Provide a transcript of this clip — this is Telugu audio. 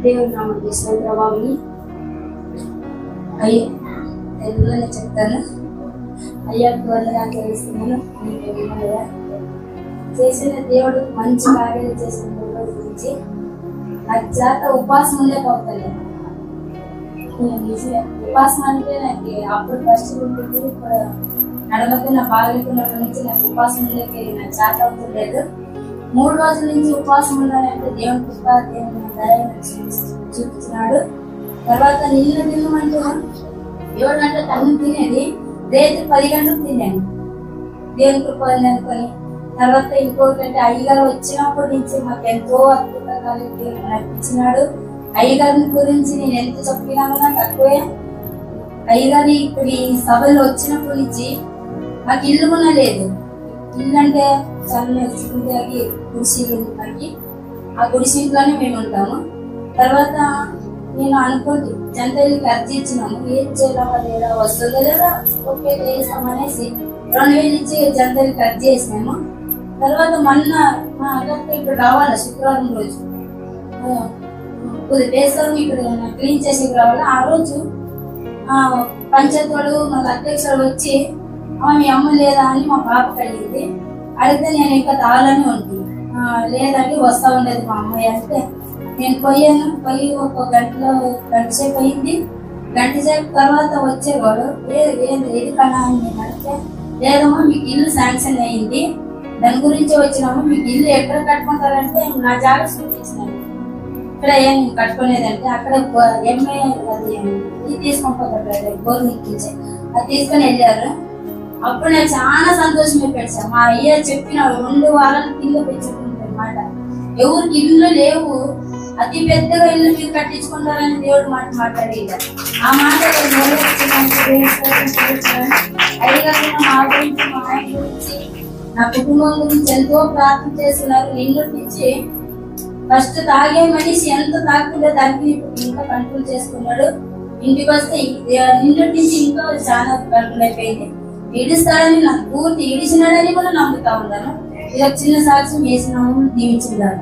దేవుని నామమున స్తోత్రములు. అయ్యా తెలుగులోనే చెప్తాను. అయ్యా వందనాలు తెలుస్తున్నాను. చేసిన దేవుడు మంచి కార్యాలు చేసిన దేవుడు గురించి నాకు చేత ఉపాసం ఉండే పోతాను. ఉపాసం అంటే నాకు అప్పుడు ఫస్ట్ ఉంటుంది. ఇప్పుడు నడవతే నా బాగలేకున్నప్పటి నుంచి నాకు ఉపాసం ఉండేకి నాకు చేత అవుతుండలేదు. 3 రోజుల నుంచి ఉపాసం ఉండాలంటే దేవుని కృప దేవుని దయ చూపించినాడు. తర్వాత నిన్నమంటూ 7 గంటల టైం తినేది, రేపు 10 గంటలకు తిన్నాను దేవుని కృప అనుకొని. తర్వాత ఇంకొకటి అయ్యగారు వచ్చినప్పటి నుంచి మాకు ఎంతో అద్భుతంగా నడిపించినాడు. అయ్యగారిని గురించి నేను ఎంత చెప్పినా తక్కువే. అయ్యగారి ఇప్పుడు ఈ సభలో వచ్చినప్పటి నుంచి మాకు ఇల్లు కూడా లేదు. ఇల్లు అంటే చల్లకి గుడిసి, ఆ గుడిసి ఇంట్లోనే మేము ఉంటాము. తర్వాత నేను అనుకోండి జనతలకి అర్జీ ఇచ్చినాము, ఏం చేయాలా లేదా వస్తుందో లేదా ఓకే చేస్తామనేసి 2000 ఇచ్చి జనతలకి అర్జీ చేసినాము. తర్వాత మొన్న మా అక్క ఇప్పుడు రావాలా శుక్రవారం రోజు వేస్తారు, ఇక్కడ క్లీన్ చేసి రావాలి. ఆ రోజు పంచాయతీ వాడు మా అధ్యక్షుడు వచ్చి మీ అమ్మ లేదా అని మా పాపకి అడిగింది. అడిగితే నేను ఇంకా తాగాలని ఉంటుంది, లేదంటే వస్తా ఉండేది మా అమ్మాయి అంటే. నేను పోయి ఒక గంట సేపు అయింది. గంట సేపు తర్వాత వచ్చేవాడు ఏది కన్నా అని నేను అడిగితే, లేదమ్మా మీకు ఇల్లు శాంక్షన్ అయ్యింది, దాని గురించి వచ్చినాము, మీకు ఇల్లు ఎక్కడ కట్టుకుంటారంటే నా జాగ్రత్త చూపించినాను. ఇక్కడ ఏం కట్టుకునేదంటే అక్కడ ఎంఏ అది ఇది తీసుకొని పోతారు గవర్నమెంట్ నుంచి, అది తీసుకొని వెళ్ళారు. అప్పుడు నేను చాలా సంతోషం పెట్టాను. మా అయ్య చెప్పిన 2 వారాలు కింద పెంచుకుంటుంది అనమాట. ఎవరికి ఇల్లు లేవు, అతి పెద్దగా ఇల్లు మీరు కట్టించుకుంటారని దేవుడు మాట మాట్లాడి ఆ మాట అయ్యగారు మా గురించి మా ఆయన గురించి నా కుటుంబం గురించి ఎంతో ప్రార్థన చేస్తున్నారు. నిన్ను నుంచి ఫస్ట్ తాగే మనిషి ఎంత తాగుతుందో దానికి ఇంకా కంట్రోల్ చేసుకున్నాడు. ఇంటికి వస్తే నిన్ను నుంచి ఇంకా చాలా కంట్రోల్ అయిపోయింది. ఇడుస్తాడని నాకు పూర్తి ఇడిచినాడని కూడా నమ్ముతా ఉన్నాను. ఇలా చిన్న సాక్ష్యం వేసినాము, దీవించిందాను.